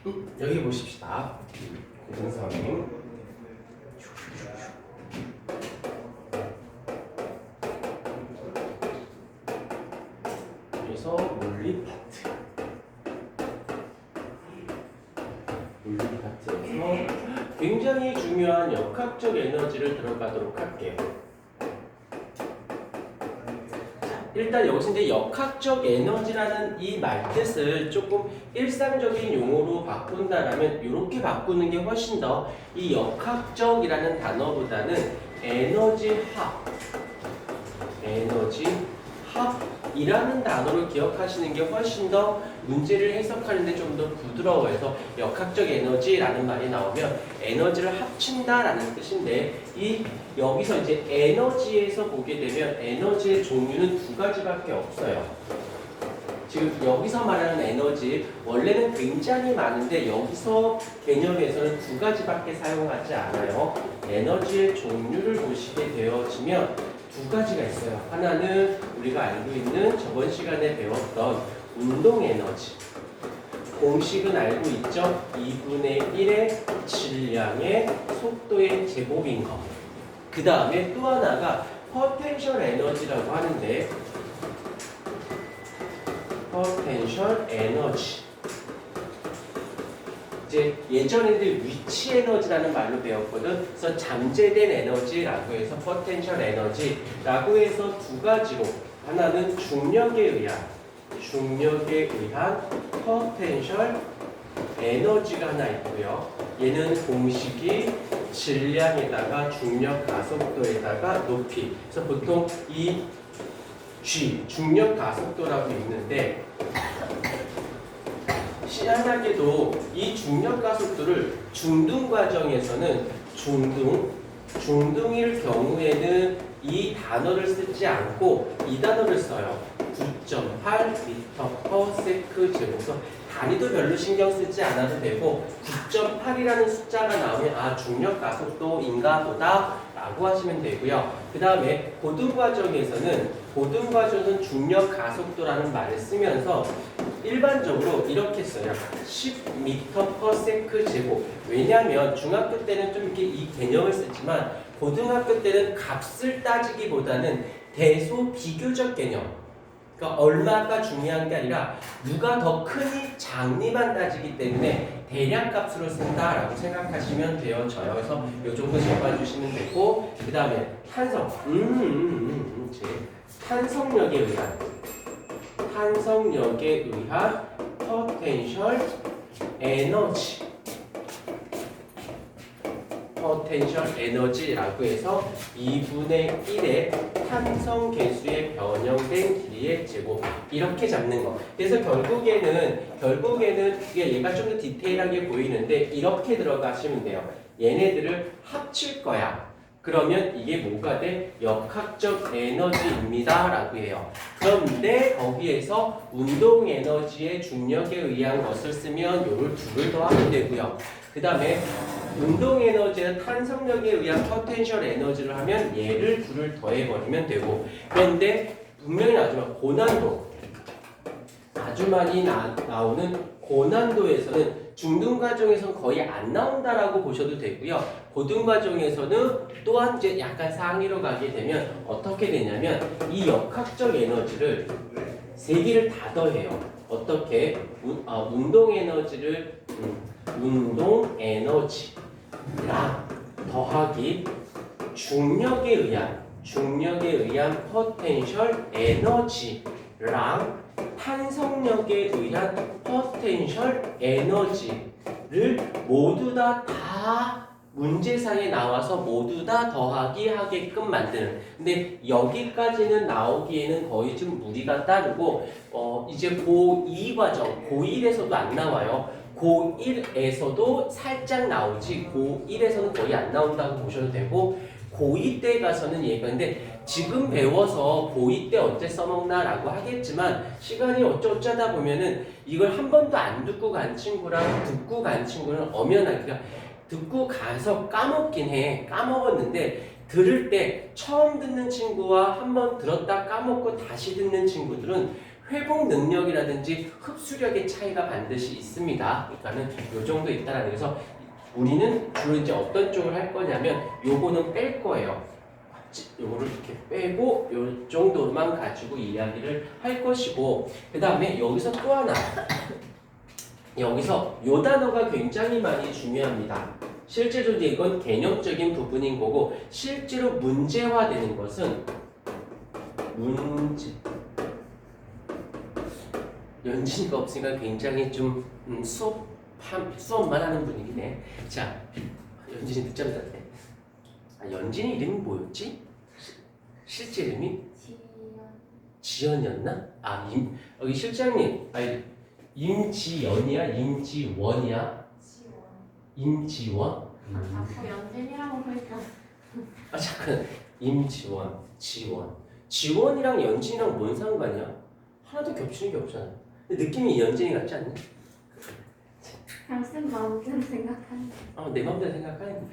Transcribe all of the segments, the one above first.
여기 보십시다. 고등선임. 그래서 물리 파트. 물리 파트에서 굉장히 중요한 역학적 에너지를 들어가도록 할게요. 일단 여기서 이제 역학적 에너지라는 이 말뜻을 조금 일상적인 용어로 바꾼다라면 이렇게 바꾸는 게 훨씬 더 이 역학적이라는 단어보다는 에너지합이라는 단어를 기억하시는 게 훨씬 더 문제를 해석하는데 좀 더 부드러워해서 역학적 에너지라는 말이 나오면 에너지를 합친다라는 뜻인데 여기서 이제 에너지에서 보게 되면 에너지의 종류는 두 가지밖에 없어요. 지금 여기서 말하는 에너지 원래는 굉장히 많은데 여기서 개념에서는 두 가지밖에 사용하지 않아요. 에너지의 종류를 보시게 되어지면 두 가지가 있어요. 하나는 우리가 알고 있는 저번 시간에 배웠던 운동 에너지. 공식은 알고 있죠? 2분의 1의 질량의 속도의 제곱인 거. 그 다음에 또 하나가 포텐셜 에너지라고 하는데 포텐셜 에너지. 이제 예전에는 위치 에너지라는 말로 배웠거든. 그래서 잠재된 에너지라고 해서 포텐셜 에너지라고 해서 두 가지로 하나는 중력에 의한 포텐셜 에너지가 하나 있고요. 얘는 공식이 질량에다가 중력 가속도에다가 높이. 그래서 보통 이 G, 중력 가속도라고 있는데 희한하게도 이 중력 가속도를 중등 과정에서는 중등일 경우에는 이 단어를 쓰지 않고 이 단어를 써요. 9.8m/s 제곱서 단위도 별로 신경 쓰지 않아도 되고 9.8이라는 숫자가 나오면 중력 가속도인가 보다 라고 하시면 되고요. 그 다음에 고등과정에서는 중력 가속도라는 말을 쓰면서 일반적으로 이렇게 써요. 10m/s 제곱. 왜냐하면 중학교 때는 좀 이렇게 이 개념을 쓰지만 고등학교 때는 값을 따지기보다는 대소 비교적 개념. 그러니까 얼마가 중요한 게 아니라 누가 더 크니 작니만 따지기 때문에 대략값으로 쓴다라고 생각하시면 되어져요. 그래서 이 정도 잡아주시면 되고 그 다음에 탄성력에 의한 포텐셜 에너지라고 해서 2분의 1의 탄성 계수의 변형된 길이의 제곱 이렇게 잡는 거. 그래서 결국에는 얘가 좀 더 디테일하게 보이는데 이렇게 들어가시면 돼요. 얘네들을 합칠 거야. 그러면 이게 뭐가 돼? 역학적 에너지입니다 라고 해요. 그런데 거기에서 운동 에너지의 중력에 의한 것을 쓰면 요를 둘을 더하면 되고요. 그 다음에 운동 에너지는 탄성력에 의한 포텐셜 에너지를 하면 얘를 둘을 더해버리면 되고 그런데 분명히 나지만 고난도 아주 많이 나오는 고난도에서는 중등 과정에서는 거의 안 나온다라고 보셔도 되고요. 고등 과정에서는 또한 이제 약간 상위로 가게 되면 어떻게 되냐면 이 역학적 에너지를 세 개를 다 더해요. 어떻게? 운동 에너지를 운동 에너지랑 더하기 중력에 의한 포텐셜 에너지랑 탄성력에 의한 포텐셜 에너지를 모두 다 문제상에 나와서 모두 다 더하기 하게끔 만드는. 근데 여기까지는 나오기에는 거의 좀 무리가 따르고 이제 고2 과정, 고1에서도 안 나와요. 고1에서도 살짝 나오지 고1에서는 거의 안 나온다고 보셔도 되고 고2 때 가서는 얘가 근데 지금 배워서 고2 때 언제 써먹나 라고 하겠지만 시간이 어쩌다 보면은 이걸 한 번도 안 듣고 간 친구랑 듣고 간 친구는 엄연하기가 듣고 가서 까먹었는데 들을 때 처음 듣는 친구와 한 번 들었다 까먹고 다시 듣는 친구들은 회복 능력이라든지 흡수력의 차이가 반드시 있습니다. 그러니까는 요 정도 있다라는 거에서 우리는 주로 이제 어떤 쪽을 할 거냐면 요거는 뺄 거예요. 요거를 이렇게 빼고 요 정도만 가지고 이야기를 할 것이고 그 다음에 여기서 또 하나 여기서 요 단어가 굉장히 많이 중요합니다. 실제로 이제 이건 개념적인 부분인 거고 실제로 문제화되는 것은 문제 연진이가 없으니까 굉장히 좀 수업만 하는 분위기네. 자, 연진이 늦잠 잤대. 연진이 이름이 뭐였지? 실제 이름이? 지연이었나? 여기 실장님, 임지연이야? 임지원이야? 임지원? 자꾸 연진이라고 그러니까. 잠깐, 임지원, 지원이랑 연진이랑 뭔 상관이야? 하나도 겹치는 게 없잖아. 근데 느낌이 연진이 같지 않니? 그냥 쓴 마음대로 생각하는. 내 마음대로 생각하는.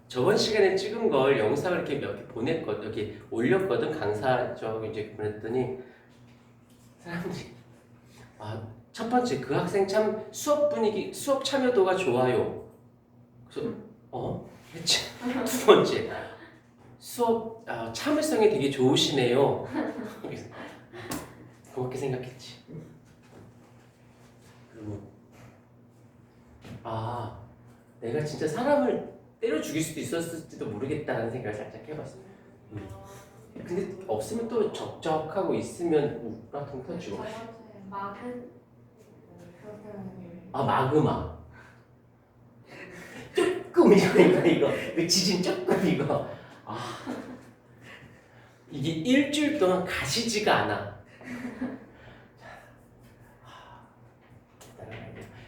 저번 시간에 찍은 걸 영상을 이렇게 몇 개 보냈거든, 이렇게 올렸거든 강사 저기 이제 보냈더니 사람들이 첫 번째 그 학생 참 수업 분위기, 수업 참여도가 좋아요. 그래서 두 번째 수업 참을성이 되게 좋으시네요. 그렇게 생각했지. 그리고 내가 진짜 사람을 때려 죽일 수도 있었을지도 모르겠다는 생각을 살짝 해봤어. 근데 없으면 또 적적하고 있으면 우라통 터지고. 마그마. 조금 이거 지진 조금 이거. 이게 일주일 동안 가시지가 않아.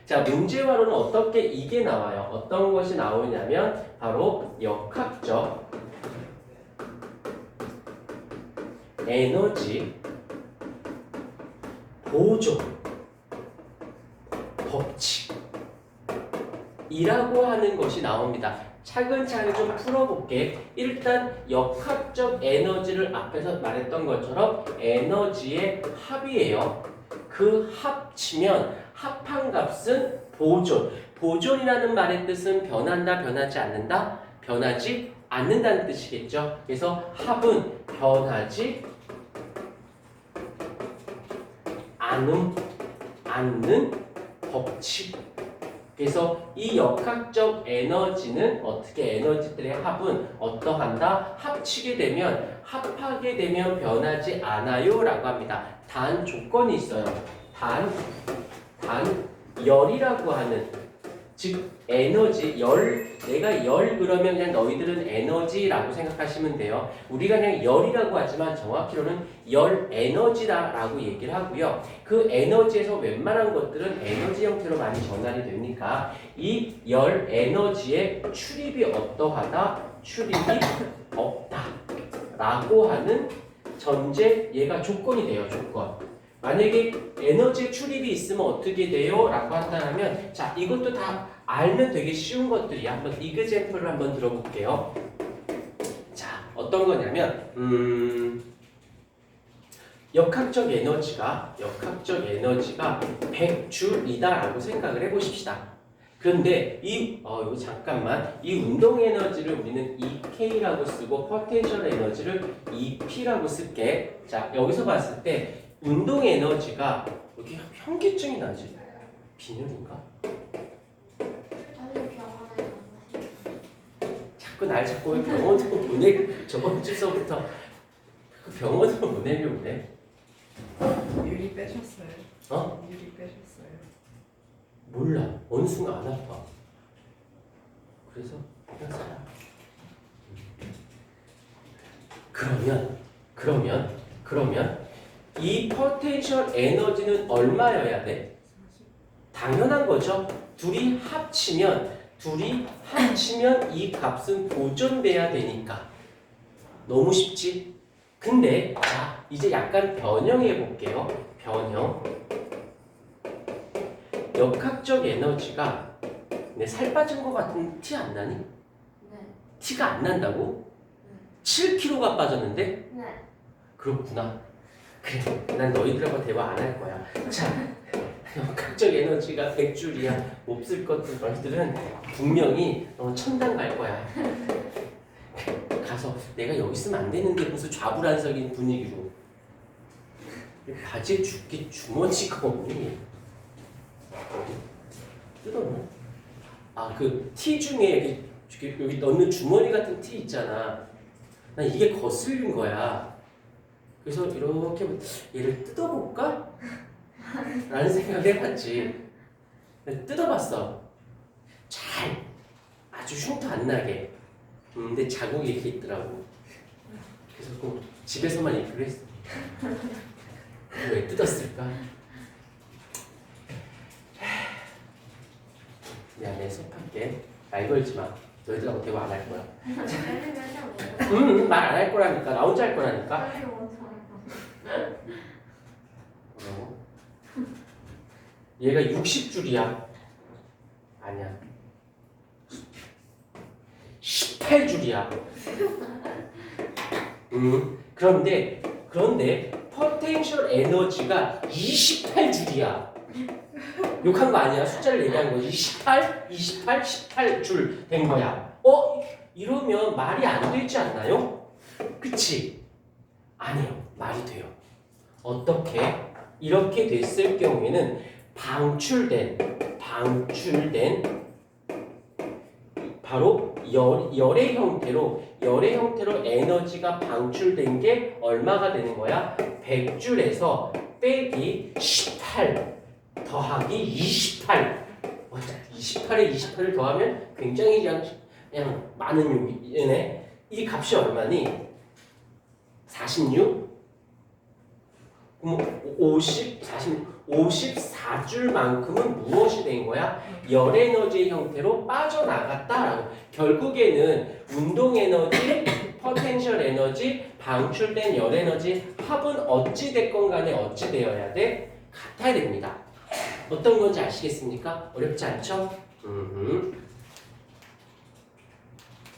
자, 문제화로는 어떻게 이게 나와요? 어떤 것이 나오냐면 바로 역학적 에너지 보존 법칙이라고 하는 것이 나옵니다. 차근차근 좀 풀어볼게. 일단 역학적 에너지를 앞에서 말했던 것처럼 에너지의 합이에요. 그 합치면 합한 값은 보존. 보존이라는 말의 뜻은 변한다, 변하지 않는다? 변하지 않는다는 뜻이겠죠. 그래서 합은 변하지 않는 법칙. 그래서 이 역학적 에너지는 어떻게 에너지들의 합은 어떠한다? 합치게 되면 합하게 되면 변하지 않아요 라고 합니다. 단 조건이 있어요. 단 열이라고 하는 즉 에너지 내가 열 그러면 그냥 너희들은 에너지라고 생각하시면 돼요. 우리가 그냥 열이라고 하지만 정확히로는 열 에너지라고 얘기를 하고요. 그 에너지에서 웬만한 것들은 에너지 형태로 많이 전달이 되니까 이 열 에너지의 출입이 어떠하다? 출입이 없다 라고 하는 전제 얘가 조건이 돼요. 조건. 만약에 에너지 출입이 있으면 어떻게 돼요? 라고 한다면 자 이것도 다 알면 되게 쉬운 것들이야. 한번 이그젠플을 한번 들어볼게요. 자 어떤 거냐면 역학적 에너지가 100줄이다 라고 생각을 해보십시다. 그런데 이거 잠깐만 이 운동 에너지를 우리는 EK라고 쓰고 포텐셜 에너지를 EP라고 쓸게. 자 여기서 봤을 때 운동 에너지가 여기 현기증이 나지? 빈혈인가? 자꾸 날 자꾸 왜 병원으로 저번 주서부터 병원으로 보내려고 그래? 유리 빼셨어요. 유리 빼셨어요. 몰라. 어느 순간 안 아파. 그래서 그냥 살아. 그러면 이 포텐셜 에너지는 얼마여야 돼? 당연한 거죠. 둘이 합치면 이 값은 보존돼야 되니까. 너무 쉽지? 근데 자 이제 약간 변형해 볼게요. 변형. 역학적 에너지가 내 살 빠진 것 같은 티 안 나니? 네. 티가 안 난다고? 7kg가 빠졌는데? 네. 그렇구나. 그래, 난 너희들하고 대화 안 할 거야. 자, 각적 에너지가 100줄이야. 없을 것들 너희들은 분명히 천당 갈 거야. 가서 내가 여기 있으면 안 되는데 무슨 좌불안석인 분위기로 바지에 죽기 주머니가 없니? 뜯었나? 아, 그 티 중에 여기 넣는 주머니 같은 티 있잖아. 난 이게 거슬린 거야. 그래서 이렇게 얘를 뜯어볼까? 라는 생각을 해봤지. 뜯어봤어. 잘 아주 흉터 안 나게. 근데 자국이 이렇게 있더라고. 그래서 꼭 집에서만 입기로 했어. 왜 뜯었을까? 미안해, 수업할게. 말 걸지 마. 너희들하고 대화 안 할 거야. 말 안 할 거라니까. 나 혼자 할 거라니까. 빨리 먼저 해봐. 뭐라고? 얘가 60줄이야. 아니야. 18줄이야. 그런데 포텐셜 에너지가 28줄이야. 욕한 거 아니야. 숫자를 얘기한 거지. 28, 18줄 된 거야. 이러면 말이 안 되지 않나요? 그치? 아니요. 말이 돼요. 어떻게? 이렇게 됐을 경우에는 방출된 바로 열의 형태로 에너지가 방출된 게 얼마가 되는 거야? 100줄에서 빼기 18 더하기 28. 28에 28을 더하면 굉장히 그냥 많은 용이네. 이 값이 얼마니? 46? 그럼 54줄만큼은 무엇이 된 거야? 열에너지의 형태로 빠져나갔다라고. 결국에는 운동에너지, 포텐셜 에너지, 방출된 열에너지 합은 어찌 됐건 간에 어찌 되어야 돼? 같아야 됩니다. 어떤 건지 아시겠습니까? 어렵지 않죠?